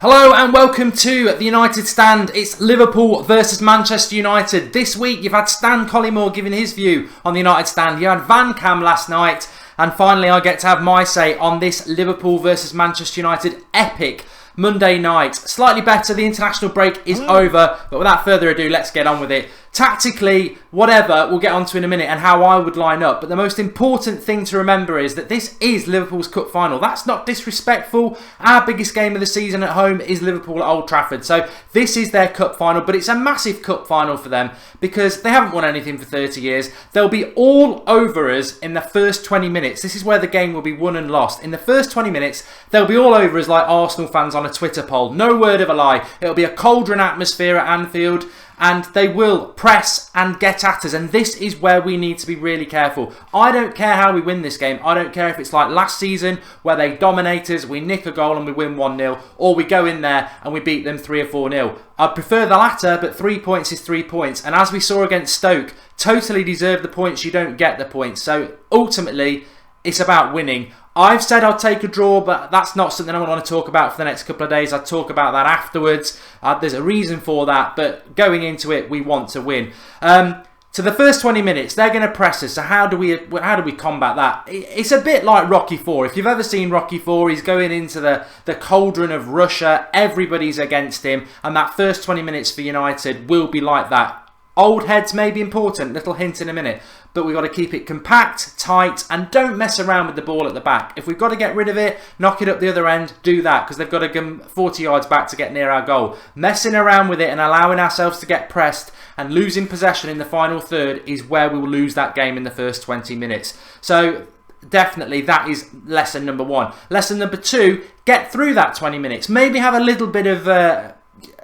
Hello and welcome to the United Stand. It's Liverpool versus Manchester United. This week you've had Stan Collymore giving his view on the United Stand. You had Van Cam last night. And finally I get to have my say on this Liverpool versus Manchester United epic Monday night. Slightly better, the international break is over. But without further ado, let's get on with it. Tactically, whatever, we'll get onto in a minute and how I would line up. But the most important thing to remember is that this is Liverpool's cup final. That's not disrespectful. Our biggest game of the season at home is Liverpool at Old Trafford. So this is their cup final, but it's a massive cup final for them because they haven't won anything for 30 years. They'll be all over us in the first 20 minutes. This is where the game will be won and lost. In the first 20 minutes, they'll be all over us like Arsenal fans on a Twitter poll. No word of a lie. It'll be a cauldron atmosphere at Anfield. And they will press and get at us. And this is where we need to be really careful. I don't care how we win this game. I don't care if it's like last season where they dominate us, we nick a goal and we win 1-0. Or we go in there and we beat them 3 or 4-0. I'd prefer the latter, but 3 points is 3 points. And as we saw against Stoke, totally deserve the points. You don't get the points. So ultimately, it's about winning. I've said I'll take a draw, but that's not something I want to talk about for the next couple of days. I'll talk about that afterwards. There's a reason for that, but going into it, we want to win. To the first 20 minutes, they're going to press us. So how do we combat that? It's a bit like Rocky IV. If you've ever seen Rocky IV, he's going into the cauldron of Russia. Everybody's against him, and that first 20 minutes for United will be like that. Old heads may be important, little hint in a minute, but we've got to keep it compact, tight, and don't mess around with the ball at the back. If we've got to get rid of it, knock it up the other end, do that, because they've got to come 40 yards back to get near our goal. Messing around with it and allowing ourselves to get pressed and losing possession in the final third is where we will lose that game in the first 20 minutes. So definitely that is lesson number one. Lesson number two, get through that 20 minutes. Maybe have a little bit of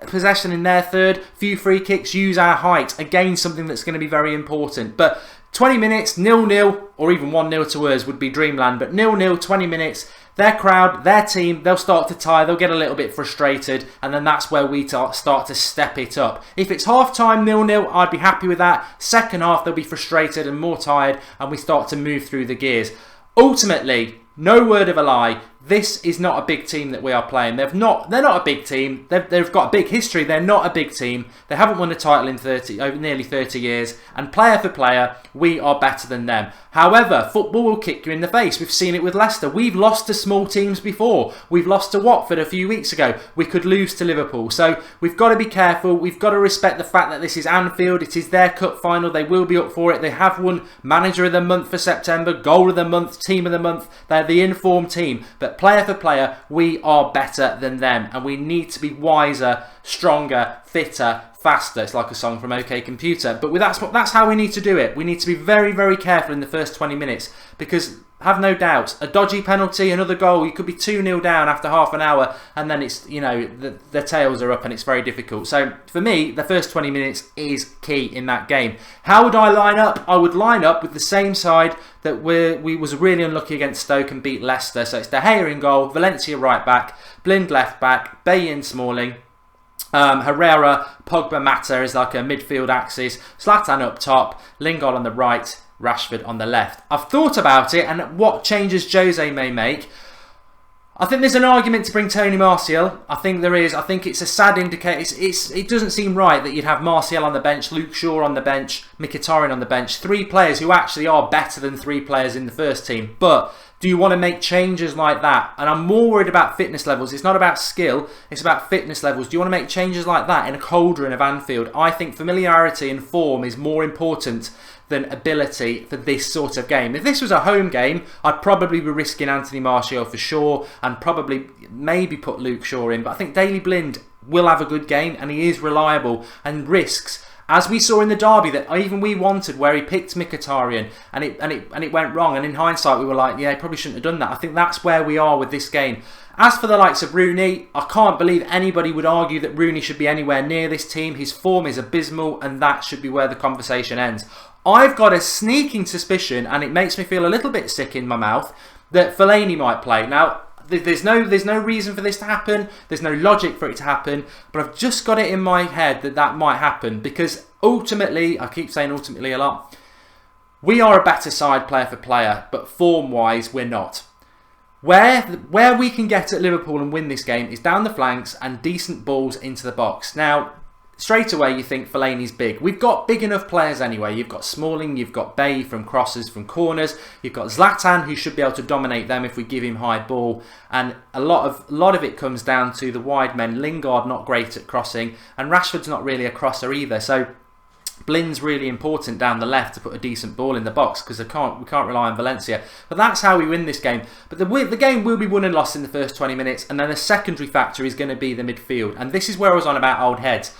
possession in their third, few free kicks, use our height. Again, something that's going to be very important. But 20 minutes, 0-0, or even 1-0 to us would be dreamland. But 0-0, 20 minutes, their crowd, their team, they'll start to tire, they'll get a little bit frustrated, and then that's where we start to step it up. If it's half-time 0-0, I'd be happy with that. Second half, they'll be frustrated and more tired, and we start to move through the gears. Ultimately, no word of a lie, this is not a big team that we are playing. They're not a big team. They've got a big history. They're not a big team. They haven't won a title in nearly 30 years. And player for player, we are better than them. However, football will kick you in the face. We've seen it with Leicester. We've lost to small teams before. We've lost to Watford a few weeks ago. We could lose to Liverpool. So we've got to be careful. We've got to respect the fact that this is Anfield. It is their cup final. They will be up for it. They have won Manager of the Month for September, Goal of the Month, Team of the Month. They're the informed team. But player for player, we are better than them. And we need to be wiser, stronger, fitter, faster. It's like a song from OK Computer. But that's how we need to do it. We need to be very, very careful in the first 20 minutes. Because, have no doubt, a dodgy penalty, another goal, you could be 2-0 down after half an hour. And then it's, the tails are up and it's very difficult. So, for me, the first 20 minutes is key in that game. How would I line up? I would line up with the same side that we was really unlucky against Stoke and beat Leicester. So, it's De Gea in goal, Valencia right back, Blind left back, Bailly Smalling. Herrera, Pogba, Mata is like a midfield axis. Zlatan up top, Lingard on the right, Rashford on the left. I've thought about it and what changes Jose may make. I think there's an argument to bring Tony Martial. I think there is. I think it's a sad indicator. It doesn't seem right that you'd have Martial on the bench, Luke Shaw on the bench, Mkhitaryan on the bench. 3 players who actually are better than 3 players in the first team. But do you want to make changes like that? And I'm more worried about fitness levels. It's not about skill, it's about fitness levels. Do you want to make changes like that in a cauldron of Anfield? I think familiarity and form is more important than ability for this sort of game. If this was a home game, I'd probably be risking Anthony Martial for sure and probably maybe put Luke Shaw in. But I think Daley Blind will have a good game and he is reliable and risks. As we saw in the derby that even we wanted, where he picked Mkhitaryan and it went wrong. And in hindsight, we were like, yeah, he probably shouldn't have done that. I think that's where we are with this game. As for the likes of Rooney, I can't believe anybody would argue that Rooney should be anywhere near this team. His form is abysmal, and that should be where the conversation ends. I've got a sneaking suspicion, and it makes me feel a little bit sick in my mouth, that Fellaini might play. Now, there's no reason for this to happen. There's no logic for it to happen. But I've just got it in my head that might happen. Because ultimately, I keep saying ultimately a lot, we are a better side player for player. But form-wise, we're not. Where we can get at Liverpool and win this game is down the flanks and decent balls into the box. Now, straight away you think Fellaini's big. We've got big enough players anyway. You've got Smalling, you've got Bay from crosses, from corners. You've got Zlatan, who should be able to dominate them if we give him high ball. And a lot of it comes down to the wide men. Lingard not great at crossing, and Rashford's not really a crosser either. So Blin's really important down the left to put a decent ball in the box, because we can't rely on Valencia. But that's how we win this game. But the game will be won and lost in the first 20 minutes, and then a secondary factor is going to be the midfield. And this is where I was on about old heads.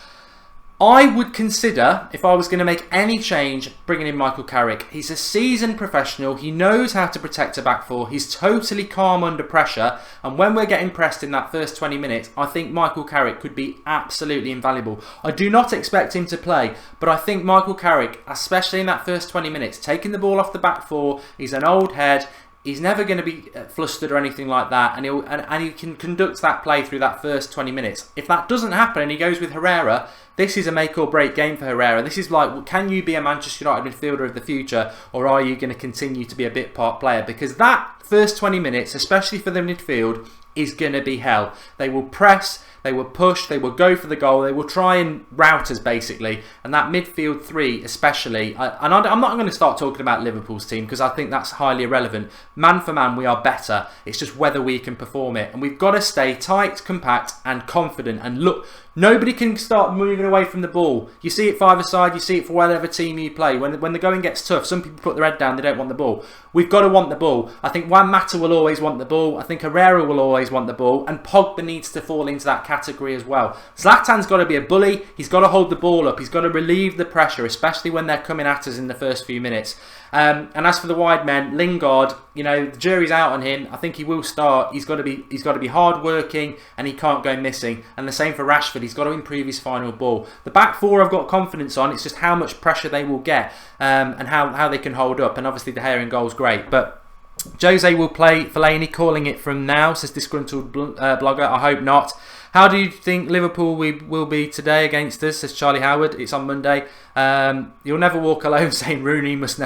I would consider, if I was going to make any change, bringing in Michael Carrick. He's a seasoned professional. He knows how to protect a back four. He's totally calm under pressure. And when we're getting pressed in that first 20 minutes, I think Michael Carrick could be absolutely invaluable. I do not expect him to play, but I think Michael Carrick, especially in that first 20 minutes, taking the ball off the back four, he's an old head. He's never going to be flustered or anything like that, and he can conduct that play through that first 20 minutes. If that doesn't happen and he goes with Herrera, this is a make or break game for Herrera. This is like, can you be a Manchester United midfielder of the future, or are you going to continue to be a bit part player? Because that first 20 minutes, especially for the midfield, is going to be hell. They will press, they will push, they will go for the goal, they will try and rout us basically. And that midfield three especially, I'm not going to start talking about Liverpool's team because I think that's highly irrelevant. Man for man we are better, it's just whether we can perform it. And we've got to stay tight, compact and confident. And look, nobody can start moving away from the ball. You see it five-a-side, you see it for whatever team you play. When the going gets tough, some people put their head down, they don't want the ball. We've got to want the ball. I think Juan Mata will always want the ball. I think Herrera will always want the ball. And Pogba needs to fall into that category as well. Zlatan's got to be a bully. He's got to hold the ball up. He's got to relieve the pressure, especially when they're coming at us in the first few minutes. And as for the wide men, Lingard, you know, the jury's out on him. I think he will start. He's got to be hard working, and he can't go missing. And the same for Rashford. He's got to improve his final ball. The back four I've got confidence on. It's just how much pressure they will get, and how they can hold up. And obviously the Hair in goal is great, but Jose will play Fellaini, calling it from now, says disgruntled blogger. I hope not. How do you think Liverpool will be today against us, says Charlie Howard. It's on Monday. You'll never walk alone, saying Rooney must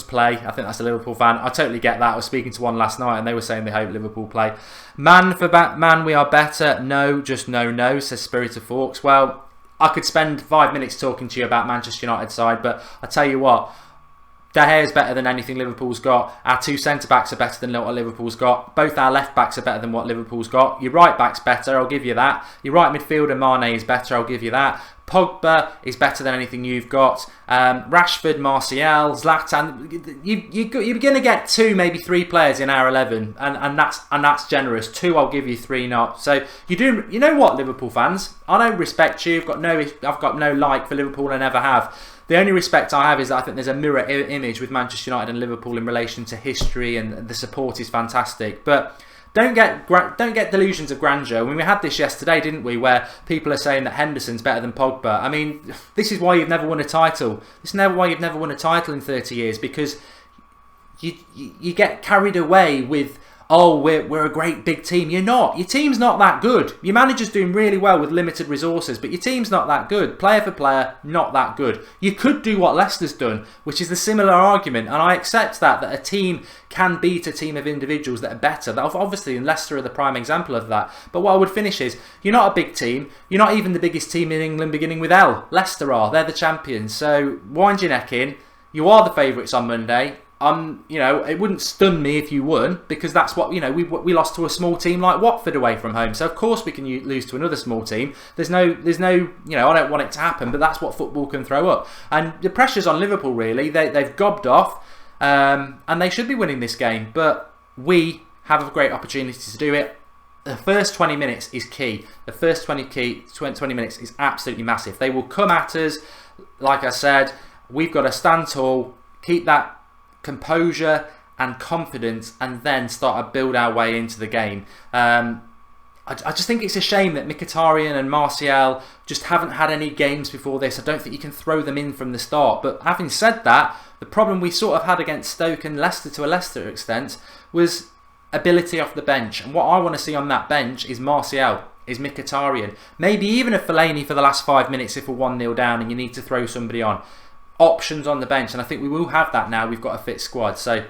play. I think that's a Liverpool fan. I totally get that. I was speaking to one last night and they were saying they hope Liverpool play. Man for man, we are better. No, just no, says Spirit of Forks. Well, I could spend 5 minutes talking to you about Manchester United side, but I tell you what, De Gea is better than anything Liverpool's got. Our two centre-backs are better than what Liverpool's got. Both our left-backs are better than what Liverpool's got. Your right-back's better, I'll give you that. Your right midfielder, Mane, is better, I'll give you that. Pogba is better than anything you've got. Rashford, Martial, Zlatan. You're going to get 2, maybe 3 players in our 11, and that's generous. 2, I'll give you, 3 not. So you know what, Liverpool fans? I don't respect you. I've got no like for Liverpool, I never have. The only respect I have is that I think there's a mirror image with Manchester United and Liverpool in relation to history, and the support is fantastic. But don't get delusions of grandeur. I mean, we had this yesterday, didn't we, where people are saying that Henderson's better than Pogba. I mean, this is why you've never won a title. This is why you've never won a title in 30 years, because you get carried away with, oh, we're a great big team. You're not. Your team's not that good. Your manager's doing really well with limited resources, but your team's not that good. Player for player, not that good. You could do what Leicester's done, which is the similar argument, and I accept that a team can beat a team of individuals that are better. Obviously, and Leicester are the prime example of that. But what I would finish is, you're not a big team. You're not even the biggest team in England beginning with L. Leicester are. They're the champions. So wind your neck in. You are the favourites on Monday. You know, it wouldn't stun me if you won, because that's what, you know, we lost to a small team like Watford away from home. So of course we can lose to another small team. There's no, you know, I don't want it to happen, but that's what football can throw up. And the pressure's on Liverpool really. They've gobbed off, and they should be winning this game. But we have a great opportunity to do it. The first 20 minutes is key. The first 20 minutes is absolutely massive. They will come at us. Like I said, we've got to stand tall, keep that composure and confidence, and then start to build our way into the game. I just think it's a shame that Mkhitaryan and Martial just haven't had any games before this. I don't think you can throw them in from the start. But having said that, the problem we sort of had against Stoke and Leicester to a Leicester extent was ability off the bench. And what I want to see on that bench is Martial, is Mkhitaryan. Maybe even a Fellaini for the last 5 minutes if we're 1-0 down and you need to throw somebody on. Options on the bench, and I think we will have that now. We've got a fit squad. So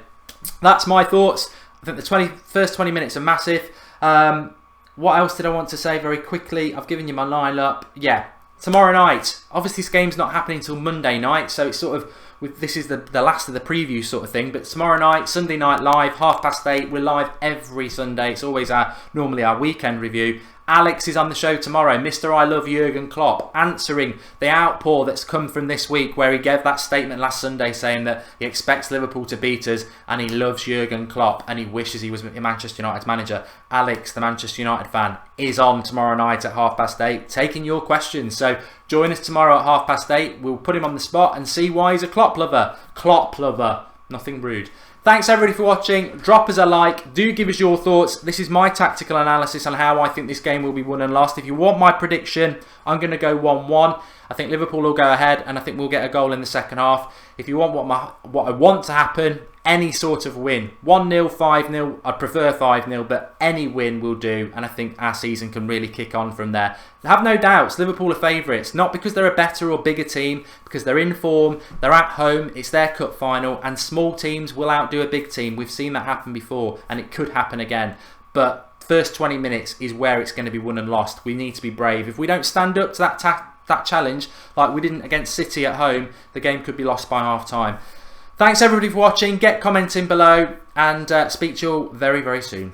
that's my thoughts. I think the first 20 minutes are massive. What else did I want to say very quickly? I've given you my lineup. Yeah, tomorrow night. Obviously, this game's not happening until Monday night, so it's sort of this is the last of the preview sort of thing. But tomorrow night, Sunday night live, 8:30. We're live every Sunday. It's always normally our weekend review. Alex is on the show tomorrow, Mr. I Love Jurgen Klopp, answering the outpour that's come from this week where he gave that statement last Sunday saying that he expects Liverpool to beat us and he loves Jurgen Klopp and he wishes he was Manchester United's manager. Alex, the Manchester United fan, is on tomorrow night at 8:30 taking your questions. So join us tomorrow at 8:30. We'll put him on the spot and see why he's a Klopp lover. Klopp lover. Nothing rude. Thanks everybody for watching. Drop us a like. Do give us your thoughts. This is my tactical analysis on how I think this game will be won and lost. If you want my prediction, I'm going to go 1-1. I think Liverpool will go ahead and I think we'll get a goal in the second half. If you want what I want to happen, any sort of win. 1-0, 5-0. I'd prefer 5-0, but any win will do. And I think our season can really kick on from there. Have no doubts, Liverpool are favourites. Not because they're a better or bigger team, because they're in form, they're at home, it's their cup final, and small teams will outdo a big team. We've seen that happen before, and it could happen again. But first 20 minutes is where it's going to be won and lost. We need to be brave. If we don't stand up to that challenge, like we didn't against City at home, the game could be lost by half time. Thanks everybody for watching. Get commenting below and speak to you all very, very soon.